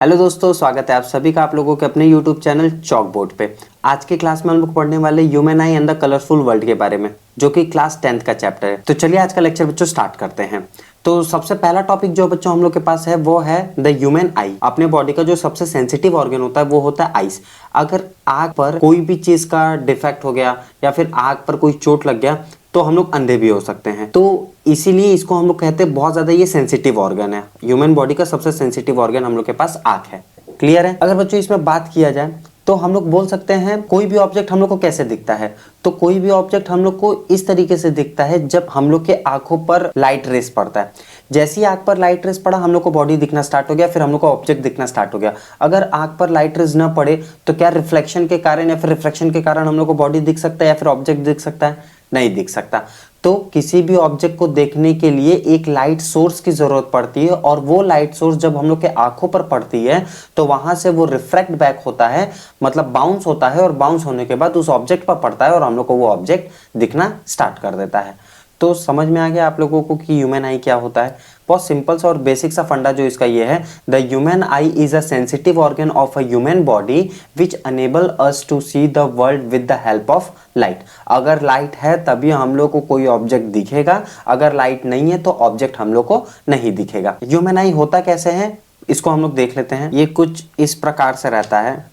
Hello दोस्तों, स्वागत है आप सभी का आप लोगों के अपने YouTube चैनल चॉक बोर्ड पे। आज की क्लास में हम लोग पढ़ने वाले human I and the colourful world के बारे में, जो कि क्लास 10th का चैप्टर है। तो चलिए आज का लेक्चर बच्चों स्टार्ट करते हैं। तो सबसे पहला टॉपिक जो बच्चों हम लोग के पास है वो है द ह्यूमन आई। अपने बॉडी का जो सबसे सेंसिटिव ऑर्गन होता है वो होता है आईज। अगर आंख पर कोई भी चीज का डिफेक्ट हो गया या फिर आंख पर कोई चोट लग गया तो हम लोग अंधे भी हो सकते हैं। तो इसीलिए इसको हम लोग कहते हैं बहुत ज्यादा ये सेंसिटिव ऑर्गन है। ह्यूमन बॉडी का सबसे सेंसिटिव ऑर्गन हम लोग के पास आंख है। क्लियर है। अगर बच्चों इसमें बात किया जाए तो हम लोग बोल सकते हैं कोई भी ऑब्जेक्ट हम लोग को कैसे दिखता है। तो कोई भी ऑब्जेक्ट हम लोग को इस तरीके से दिखता है जब हम लोग के आंखों पर लाइट रेस पड़ता है। जैसे ही आंख पर लाइट रेस पड़ा हम लोग को बॉडी दिखना स्टार्ट हो गया, फिर हम लोग को ऑब्जेक्ट दिखना स्टार्ट हो गया। अगर आंख पर लाइट रेस ना पड़े तो क्या रिफ्लेक्शन के कारण या फिर रिफ्रैक्शन के कारण हम लोग को बॉडी दिख सकता है या फिर ऑब्जेक्ट दिख सकता है? नहीं दिख सकता। तो किसी भी ऑब्जेक्ट को देखने के लिए एक लाइट सोर्स की जरूरत पड़ती है, और वो लाइट सोर्स जब हम लोग के आंखों पर पड़ती है तो वहां से वो रिफ्रैक्ट बैक होता है, मतलब बाउंस होता है, और बाउंस होने के बाद उस ऑब्जेक्ट पर पड़ता है और हम लोग को वो ऑब्जेक्ट दिखना स्टार्ट कर देता है। तो समझ में आ गया आप लोगों को कि ह्यूमन आई क्या होता है। बहुत सिंपल सा और बेसिक सा फंडा जो इसका ये है, the human eye is a sensitive organ of a human body which enable us to see the world with the help of light. अगर लाइट है तभी हम लोग को कोई ऑब्जेक्ट दिखेगा, अगर लाइट नहीं है तो ऑब्जेक्ट हम लोग को नहीं दिखेगा। ह्यूमन आई होता कैसे है इसको हम लोग देख लेते हैं। ये कुछ इस प्रकार से रहता है।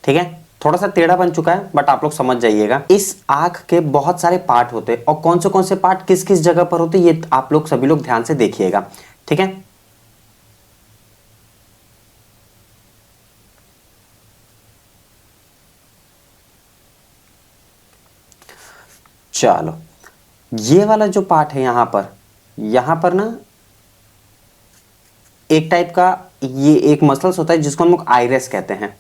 ठीक है, थोड़ा सा टेढ़ा बन चुका है बट आप लोग समझ जाइएगा। इस आंख के बहुत सारे पार्ट होते हैं, और कौन से पार्ट किस किस जगह पर होते हैं ये आप लोग सभी लोग ध्यान से देखिएगा। ठीक है, चलो ये वाला जो पार्ट है यहां पर ना एक टाइप का ये एक मसल्स होता है जिसको हम लोग आइरिस कहते हैं।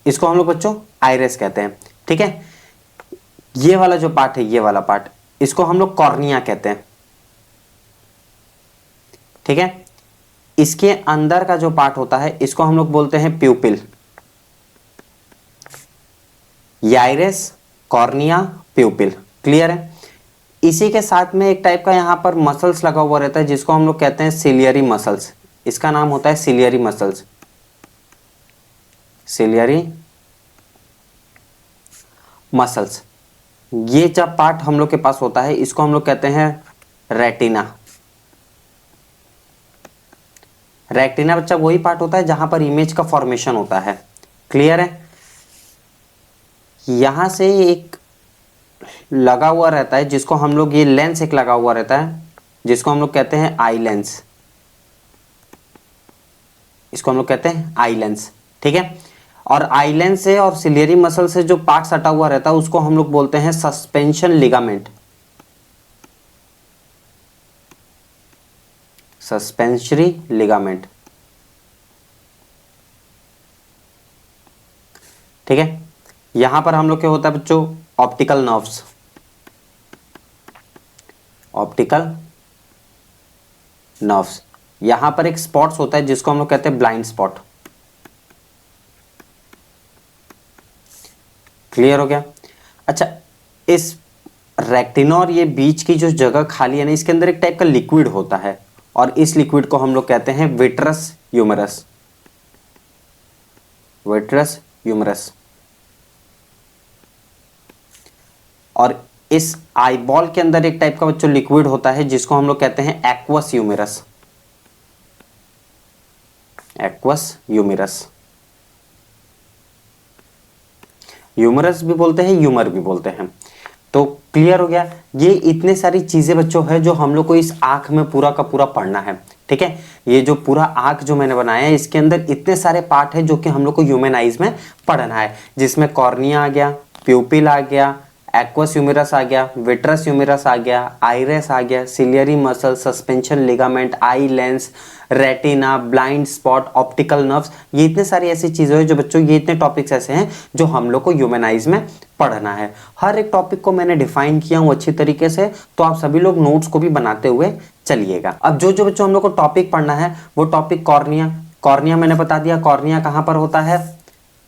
इसको हम लोग बच्चों आइरिस कहते हैं। ठीक है, ये वाला जो पार्ट है, ये वाला पार्ट, इसको हम लोग कॉर्निया कहते हैं। ठीक है, इसके अंदर का जो पार्ट होता है इसको हम लोग बोलते हैं प्यूपिल। Iris, cornea, प्यूपिल। क्लियर है। इसी के साथ में एक टाइप का यहां पर मसल्स लगा हुआ रहता है जिसको हम लोग कहते हैं सिलियरी मसल्स। इसका नाम होता है सिलियरी मसल्स। सिलियरी मसल्स, ये जब पार्ट हम लोग के पास होता है इसको हम लोग कहते हैं रेटिना। रेटिना बच्चा वही पार्ट होता है जहां पर इमेज का फॉर्मेशन होता है। क्लियर है। यहां से एक लगा हुआ रहता है जिसको हम लोग, ये लेंस एक लगा हुआ रहता है जिसको हम लोग कहते हैं आई लेंस। इसको हम लोग कहते हैं आई लेंस। ठीक है, और आई लेंस से और सिलियरी मसल से जो पार्ट सटा हुआ रहता है उसको हम लोग बोलते हैं सस्पेंशन लिगामेंट। सस्पेंशरी लिगामेंट। ठीक है, यहां पर हम लोग क्या होता है बच्चों, ऑप्टिकल नर्व्स। ऑप्टिकल नर्व्स, यहां पर एक स्पॉट्स होता है जिसको हम लोग कहते हैं ब्लाइंड स्पॉट। क्लियर हो गया। अच्छा, इस रेटिना और ये बीच की जो जगह खाली है ना, इसके अंदर एक टाइप का लिक्विड होता है, और इस लिक्विड को हम लोग कहते हैं विट्रस ह्यूमरस। Vitreous humerus. और इस आईबॉल के अंदर एक टाइप का बच्चों लिक्विड होता है जिसको हम लोग कहते हैं aqueous humorous. Aqueous humorous. Humorous भी बोलते हैं, ह्यूमर भी बोलते हैं। तो क्लियर हो गया। ये इतने सारी चीजें बच्चों है जो हम लोग को इस आंख में पूरा का पूरा पढ़ना है। ठीक है, ये जो पूरा आंख जो मैंने बनाया है इसके अंदर इतने सारे पार्ट है जो कि हम लोग को ह्यूमन आइज में पढ़ना है, जिसमें कॉर्निया आ गया, प्यूपिल आ गया, एक्वस ह्यूमरस आ गया, विट्रस ह्यूमरस आ गया, आइरिस आ गया, ciliary muscle, suspension ligament, eye lens, retina, blind spot, optical nerves. ये इतने सारी ऐसी चीजें हैं जो बच्चों, ये इतने टॉपिक्स ऐसे हैं जो हम लोग को ह्यूमन आइज में पढ़ना है। हर एक टॉपिक को मैंने डिफाइन किया हूं अच्छी तरीके से, तो आप सभी लोग नोट्स को भी बनाते हुए चलिएगा। अब जो जो बच्चों हम लोग को टॉपिक पढ़ना है वो टॉपिक कॉर्निया। कॉर्निया मैंने बता दिया, कॉर्निया कहां पर होता है,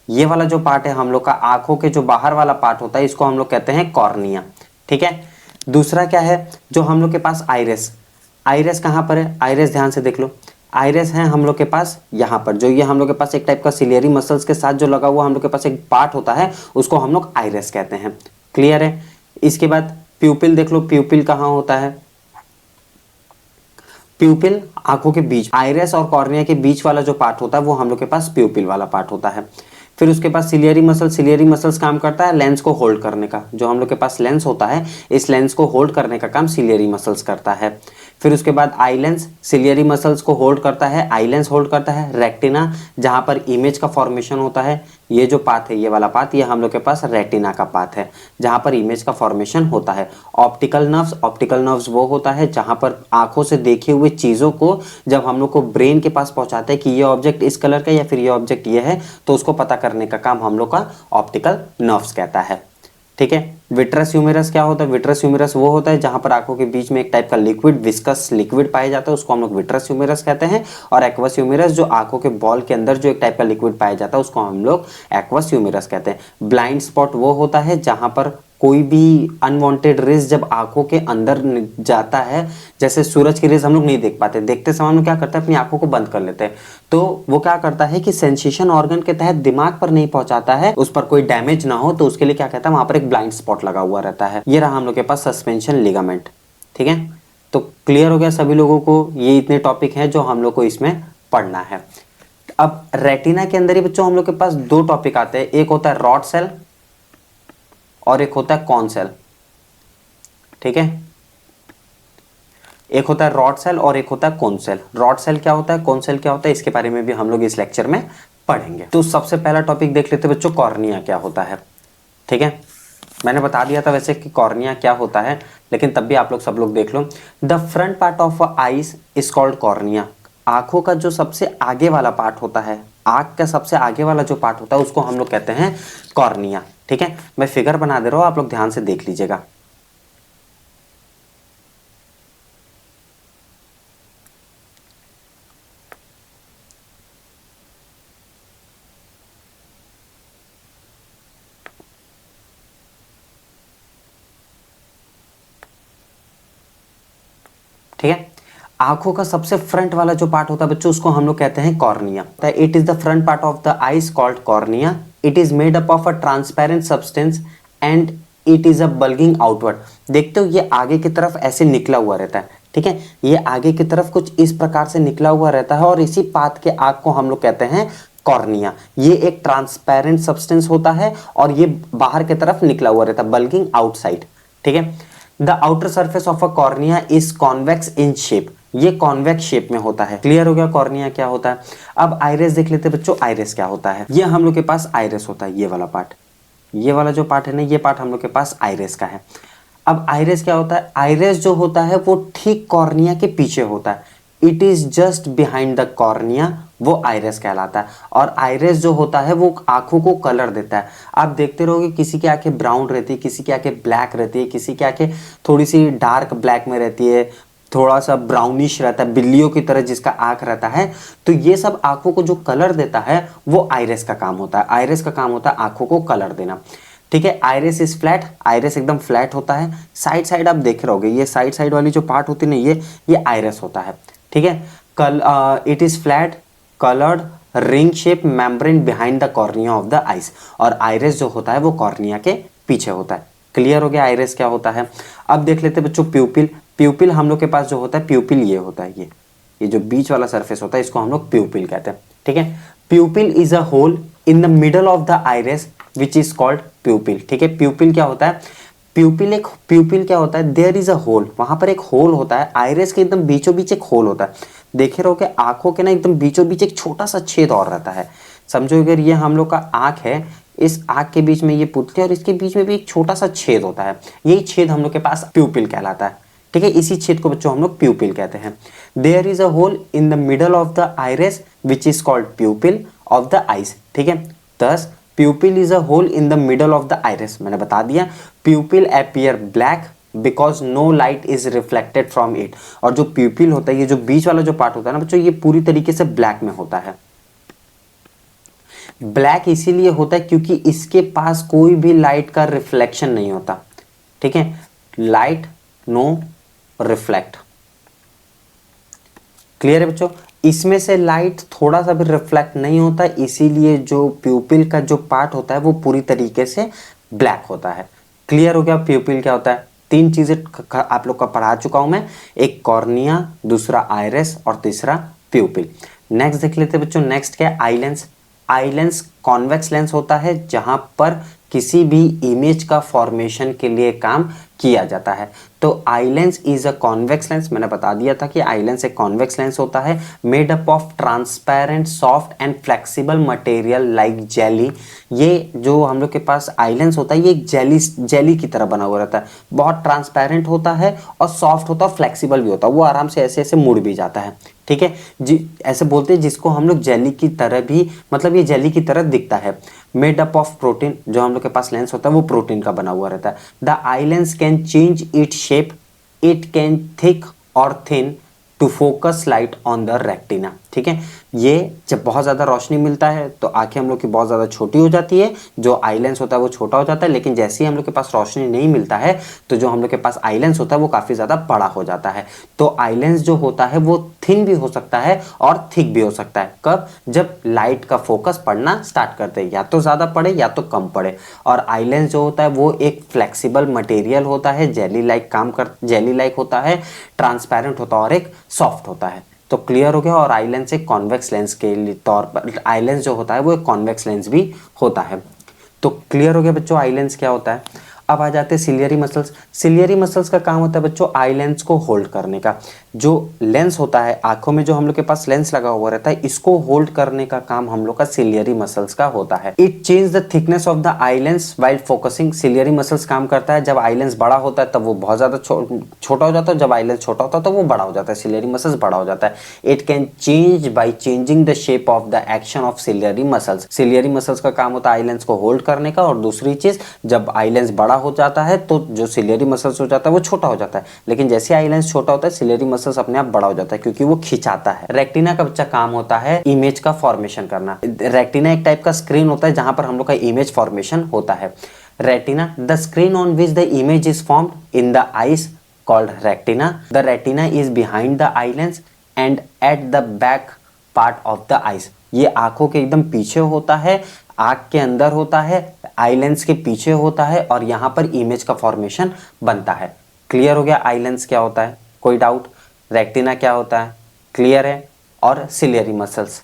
ये वाला जो पार्ट है हम लोग का आंखों के जो बाहर वाला पार्ट होता है इसको हम लोग कहते हैं कॉर्निया। ठीक है, दूसरा क्या है जो हम लोग के पास आइरिस। आइरिस कहाँ पर है, आइरिस ध्यान से देख लो, आइरिस है हम लोग के पास यहाँ पर, जो ये हम लोग के पास एक टाइप का सिलियरी मसल्स के साथ जो लगा हुआ हम लोग के पास एक पार्ट होता है उसको हम लोग आइरिस कहते हैं। क्लियर है। इसके बाद प्यूपिल देख लो, प्यूपिल कहाँ होता है, प्यूपिल आंखों के बीच, आइरिस और कॉर्निया के बीच वाला जो पार्ट होता है वो हम लोग के पास प्यूपिल वाला पार्ट होता है। फिर उसके पास सिलियरी मसल, सिलियरी मसल्स काम करता है लेंस को होल्ड करने का, जो हम लोग के पास लेंस होता है इस लेंस को होल्ड करने का काम सिलियरी मसल्स करता है। फिर उसके बाद आई लेंस, सिलियरी मसल्स को होल्ड करता है, आई लेंस होल्ड करता है। रेटिना जहां पर इमेज का फॉर्मेशन होता है, ये जो पाथ है ये वाला पाथ ये हम लोग के पास रेटिना का पाथ है जहां पर इमेज का फॉर्मेशन होता है। ऑप्टिकल नर्व्स, ऑप्टिकल नर्व्स वो होता है जहां पर आंखों से देखे हुए चीजों को जब हम लोग को ब्रेन के पास पहुंचाते हैं कि ये ऑब्जेक्ट इस कलर का या फिर ये ऑब्जेक्ट ये है, तो उसको पता करने का काम हम लोग का ऑप्टिकल नर्व्स कहता है। ठीक है, विट्रस ह्यूमेरस क्या होता है, विट्रस ह्यूमेरस वो होता है जहां पर आंखों के बीच में एक टाइप का लिक्विड, विस्कस लिक्विड पाया जाता है, उसको हम लोग विट्रस ह्यूमेरस कहते हैं। और एक्वस ह्यूमेरस जो आंखों के बॉल के अंदर जो एक टाइप का लिक्विड पाया जाता है उसको हम लोग एक्वस ह्यूमेरस कहते हैं। ब्लाइंड स्पॉट वो होता है जहां पर कोई भी अनवांटेड रेज जब आंखों के अंदर जाता है, जैसे सूरज की रेज हम लोग नहीं देख पाते, देखते समय हम लोग क्या करते हैं अपनी आंखों को बंद कर लेते हैं, तो वो क्या करता है कि सेंसेशन ऑर्गन के तहत दिमाग पर नहीं पहुंचाता है, उस पर कोई डैमेज ना हो, तो उसके लिए क्या कहता है वहां पर एक ब्लाइंड स्पॉट लगा हुआ रहता है। ये रहा हम लोग के पास सस्पेंशन लिगामेंट। ठीक है, तो क्लियर हो गया सभी लोगों को, ये इतने टॉपिक हैं जो हम लोग को इसमें पढ़ना है। अब रेटिना के अंदर ही बच्चों हम लोग के पास दो टॉपिक आते हैं, एक होता है रॉड सेल और एक होता है कॉन सेल। ठीक है, एक होता है रॉड सेल और एक होता है कोन सेल। रॉड सेल क्या होता है, कोन सेल क्या होता है, इसके बारे में भी हम लोग इस लेक्चर में पढ़ेंगे। तो सबसे पहला टॉपिक देख लेते हैं बच्चों, कॉर्निया क्या होता है। ठीक है, मैंने बता दिया था वैसे कि कॉर्निया क्या होता है, लेकिन तब भी आप लोग सब लोग देख लो। The front part of eyes is called cornea. आंखों का जो सबसे आगे वाला पार्ट होता है, आंख का सबसे आगे वाला जो पार्ट होता है उसको हम लोग कहते हैं कॉर्निया। ठीक है, मैं फिगर बना दे रहा हूं, आप लोग ध्यान से देख लीजिएगा। ठीक है, आंखों का सबसे फ्रंट वाला जो पार्ट होता है बच्चों उसको हम लोग कहते हैं cornea. It is the front part of the eyes called cornea. It is made up of a transparent substance and it is a bulging outward. देखते हो ये आगे की तरफ ऐसे निकला हुआ रहता है। ठीक है, ये आगे की तरफ कुछ इस प्रकार से निकला हुआ रहता है और इसी पाथ के आंख को हम लोग कहते हैं कॉर्निया। ये एक ट्रांसपेरेंट सब्सटेंस होता है और ये बाहर की तरफ निकला हुआ रहता है, बल्गिंग आउटसाइड। ठीक है, the outer surface of a cornea is convex in shape. ये कॉन्वेक्स शेप में होता है। क्लियर हो गया कॉर्निया क्या होता है। अब आइरिस देख लेते हैं बच्चों, आइरिस क्या होता है। ये हम लोग के पास आइरिस होता है, ये वाला पार्ट, ये वाला जो पार्ट है ना, ये पार्ट हम लोग के पास आइरिस का है। अब आइरिस क्या होता है, आइरिस जो होता है वो ठीक कॉर्निया के पीछे होता है। It is just behind the cornea, वो आइरिस कहलाता है। और आइरिस जो होता है वो आंखों को कलर देता है। आप देखते रहोगे किसी की आंखें ब्राउन रहती है, किसी की आंखें ब्लैक रहती है, किसी की आंखें थोड़ी सी डार्क ब्लैक में रहती है, थोड़ा सा ब्राउनिश रहता है, बिल्लियों की तरह जिसका आंख रहता है। तो ये सब आंखों को जो कलर देता है वो आइरिस का काम होता है। आइरिस का काम होता है आंखों को कलर देना। ठीक है, आइरिस इज फ्लैट, आइरिस एकदम फ्लैट होता है। साइड साइड आप देख रहोगे, ये साइड साइड वाली जो पार्ट होती है ना, ये आइरिस होता है। ठीक है, it is flat coloured ring shape membrane behind the cornea of the eyes. और आइरिस जो होता है वो कॉर्निया के पीछे होता है। क्लियर हो गया आइरिस क्या होता है। अब देख लेते हैं बच्चों प्यूपिल। प्यूपिल हम लोग के पास जो होता है, प्यूपिल ये होता है, ये जो बीच वाला सरफेस होता है इसको हम लोग प्यूपिल कहते हैं। ठीक है, pupil is a hole in the middle of the iris which is called pupil. ठीक है, प्यूपिल क्या होता है, प्यूपिल क्या होता है, देयर इज अ होल, वहां पर एक होल होता है। आइरिस के एकदम बीचों बीच एक होल होता है। देखे रहो कि आंखों के ना एकदम बीचों बीच एक छोटा सा छेद और रहता है। समझो अगर ये हम लोग का आंख है, इस आंख के बीच में ये पुतली और इसके बीच में भी एक छोटा सा छेद होता है, यही छेद हम लोग के पास प्यूपिल कहलाता है। ठीक है, इसी छेद को बच्चों हम लोग प्यूपिल कहते हैं। There is a hole in the middle of the iris which is called pupil of the eyes. ठीक है, this pupil is a hole in the middle of the iris. मैंने बता दिया pupil appear black because no light is reflected from it. और जो प्यूपिल होता है, ये जो बीच वाला जो पार्ट होता है ना बच्चों, ये पूरी तरीके से ब्लैक में होता है। ब्लैक इसीलिए होता है क्योंकि इसके पास कोई भी लाइट का रिफ्लेक्शन नहीं होता, ठीक है, लाइट नो रिफ्लेक्ट। क्लियर है बच्चों, इसमें से लाइट थोड़ा सा भी रिफ्लेक्ट नहीं होता, इसीलिए जो प्यूपिल का जो पार्ट होता है वो पूरी तरीके से ब्लैक होता है। क्लियर हो गया प्यूपिल क्या होता है? तीन चीजें आप लोग का पढ़ा चुका हूं मैं, एक कॉर्निया, दूसरा आइरिस और तीसरा प्यूपिल। नेक्स्ट देख लेते हैं बच्चों, नेक्स्ट क्या है? Eye lens. Eye lens convex lens होता है जहां पर किसी भी इमेज का फॉर्मेशन के लिए काम किया जाता है। तो eye lens is a convex lens, मैंने बता दिया था कि आई लेंस एक कॉन्वेक्स लेंस होता है, made up of transparent soft and flexible material like jelly. ये जो हम लोग के पास आई लेंस होता है ये एक जेली की तरह बना हुआ रहता है, बहुत ट्रांसपेरेंट होता है और सॉफ्ट होता है, फ्लेक्सिबल भी होता है, वो आराम से ऐसे ऐसे मुड़ भी जाता है, ठीक है जी। ऐसे बोलते हैं जिसको हम लोग जेली की तरह भी, मतलब ये जेली की तरह दिखता है। मेड अप ऑफ प्रोटीन, जो हम लोग के पास लेंस होता है वो प्रोटीन का बना हुआ रहता है। The eye lens can change it shape, it can thick और thin to focus light on the retina, ठीक है। ये जब बहुत ज़्यादा रोशनी मिलता है तो आंखें हम लोग की बहुत ज़्यादा छोटी हो जाती है, जो आई लेंस होता है वो छोटा हो जाता है, लेकिन जैसे ही हम लोग के पास रोशनी नहीं मिलता है तो जो हम लोग के पास आई लेंस होता है वो काफ़ी ज़्यादा बड़ा हो जाता है। तो आई लेंस जो होता है वो थिन भी हो सकता है और थिक भी हो सकता है। कब? जब लाइट का फोकस पड़ना स्टार्ट करते हैं, या तो ज़्यादा पड़े या तो कम पड़े। और आई लेंस जो होता है वो एक फ्लेक्सिबल मटेरियल होता है, जेली लाइक होता है, ट्रांसपेरेंट होता है और एक सॉफ्ट होता है। तो क्लियर हो गया। और आई लेंस एक कॉन्वेक्स लेंस के तौर पर, आई लेंस जो होता है वो एक कॉन्वेक्स लेंस भी होता है। तो क्लियर हो गया बच्चों आई लेंस क्या होता है। अब आ जाते हैं सिलियरी मसल्स। सिलियरी मसल्स का काम होता है बच्चों आई लेंस को होल्ड करने का। जो लेंस होता है आंखों में, जो हम लोग के पास लेंस लगा हुआ रहता है, इसको होल्ड करने का काम हम लोग का सिलियरी मसल्स का होता है। It change the thickness of the eye lens while focusing. Ciliary muscles काम करता है, जब आई लेंस बड़ा होता है तब वो बहुत ज्यादा छोटा हो जाता है, जब आई लेंस छोटा होता है तो वो बड़ा हो जाता है, सिलियरी मसल्स बड़ा हो जाता है। It can change by changing the shape of the action of ciliary muscles. Ciliary muscles का काम होता है आई लेंस को होल्ड करने का। और दूसरी चीज, जब आई लेंस बड़ा हो जाता है तो जो सिलियरी मसल्स हो जाता है वो छोटा हो जाता है, लेकिन जैसे आई लेंस छोटा होता है सिलियरी मसल्स अपने आप बड़ा हो जाता है क्योंकि वो खिंचाता है। रेटिना का बच्चा काम होता है इमेज का फॉर्मेशन करना। रेटिना एक टाइप का स्क्रीन होता है जहां पर हम लोग का इमेज फॉर्मेशन होता है। Retina, the screen on which the image is formed in the eyes called retina. The retina is behind the eye lens and at the back part of the eyes. ये आंखों के एकदम पीछे होता है, आंख के अंदर होता है, आई लेंस के पीछे होता है और यहाँ पर इमेज का फॉर्मेशन बनता है। क्लियर हो गया आई लेंस क्या होता है? कोई डाउट? रेटिना क्या होता है? क्लियर है? और सिलियरी मसल्स,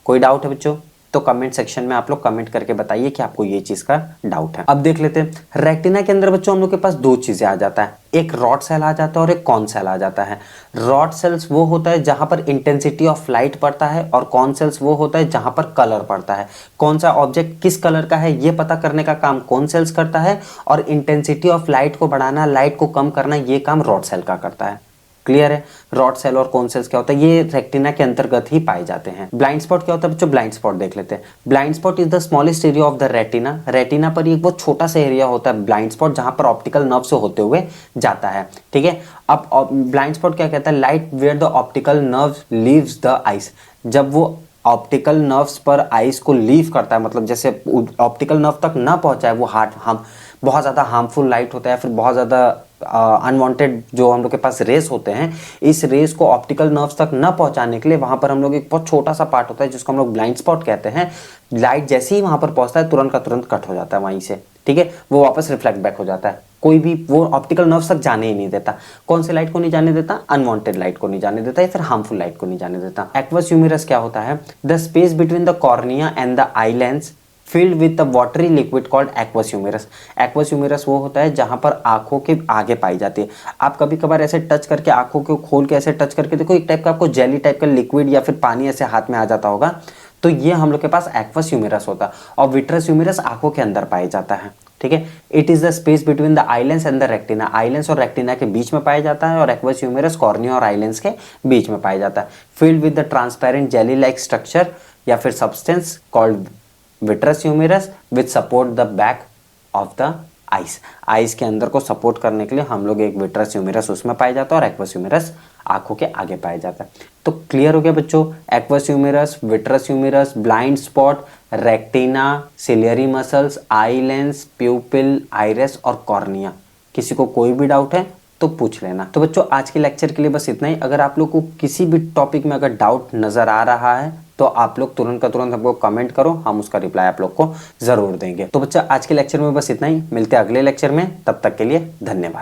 कोई डाउट है बच्चों? तो कमेंट सेक्शन में आप लोग कमेंट करके बताइए कि आपको ये चीज का डाउट है। अब देख लेते हैं रेटिना के अंदर बच्चों हम लोग के पास दो चीजें आ जाता है, एक रॉड सेल आ जाता है और एक कॉन सेल आ जाता है। रॉड सेल्स वो होता है जहां पर इंटेंसिटी ऑफ लाइट पड़ता है और कॉन सेल्स वो होता है जहां पर कलर पड़ता है। कौन सा ऑब्जेक्ट किस कलर का है ये पता करने का काम कॉन सेल्स करता है, और इंटेंसिटी ऑफ लाइट को बढ़ाना, लाइट को कम करना, ये काम रॉड सेल का करता है। क्लियर है? रॉड सेल और कोन सेल्स क्या होता है, ये रेटिना के अंतर्गत ही पाए जाते हैं। ब्लाइंड स्पॉट क्या होता है बच्चों? ब्लाइंड स्पॉट देख लेते हैं। Blind spot is the smallest area of the retina. Retina पर एक बहुत छोटा सा एरिया होता है ब्लाइंड स्पॉट, जहां पर ऑप्टिकल नर्व से होते हुए जाता है, ठीक है। अब ब्लाइंड स्पॉट क्या कहता है? Light where the optical nerve leaves the eyes. जब वो ऑप्टिकल नर्व्स पर आइज को लीव करता है, मतलब जैसे ऑप्टिकल नर्व तक ना पहुंचाए वो हम बहुत ज़्यादा हार्मफुल लाइट होता है, फिर बहुत ज़्यादा अनवांटेड जो हम लोग के पास रेस होते हैं, इस रेस को ऑप्टिकल नर्व्स तक न पहुंचाने के लिए वहां पर हम लोग एक बहुत छोटा सा पार्ट होता है जिसको हम लोग ब्लाइंड स्पॉट कहते हैं। लाइट जैसे ही वहां पर पहुंचता है तुरंत का तुरंत कट हो जाता है वहीं से, ठीक है, वो वापस रिफ्लेक्ट बैक हो जाता है। कोई भी वो ऑप्टिकल नर्व्स तक जाने ही नहीं देता। कौन से लाइट को नहीं जाने देता? अनवांटेड लाइट को नहीं जाने देता या फिर हार्मफुल लाइट को नहीं जाने देता। एक्वस ह्यूमिरस क्या होता है? The space between the cornea and the eye lens filled with a watery liquid called aqueous humorous. Aqueous humorous वो होता है जहां पर आंखों के आगे पाई जाती है। आप कभी कभार ऐसे टच करके, आंखों को खोल के ऐसे टच करके देखो, एक टाइप का आपको जेली टाइप का लिक्विड या फिर पानी ऐसे हाथ में आ जाता होगा, तो ये हम लोग के पास एक्वस ह्यूमिरस होता है। और विट्रस ह्यूमिरस आंखों के अंदर पाया जाता है, ठीक है। It is the space between the eye lens and the retina. Eye lens और रेटिना के बीच में पाया जाता है, और एक्वस ह्यूमिरस कॉर्निया और आई लेंस के बीच में पाया जाता है। Filled with the transparent jelly like structure या फिर substance called vitreous humour with support the back of the eyes. Eyes के अंदर को सपोर्ट करने के लिए हम लोग एक विट्रस ह्यूमिरस उसमें पाया जाता है और एक्वस ह्यूमिरस आंखों के आगे पाया जाता है। तो क्लियर हो गया बच्चों, aqueous humour, vitreous humour, blind spot, retina, ciliary muscles, eye lens, pupil, iris और कॉर्निया। किसी को कोई भी डाउट है तो पूछ लेना। तो बच्चों आज के लेक्चर के लिए बस इतना ही। अगर आप लोग को किसी भी टॉपिक में अगर डाउट नजर आ रहा है तो आप लोग तुरंत का तुरंत हमको कमेंट करो, हम उसका रिप्लाई आप लोग को जरूर देंगे। तो बच्चा आज के लेक्चर में बस इतना ही, मिलते हैं अगले लेक्चर में, तब तक के लिए धन्यवाद।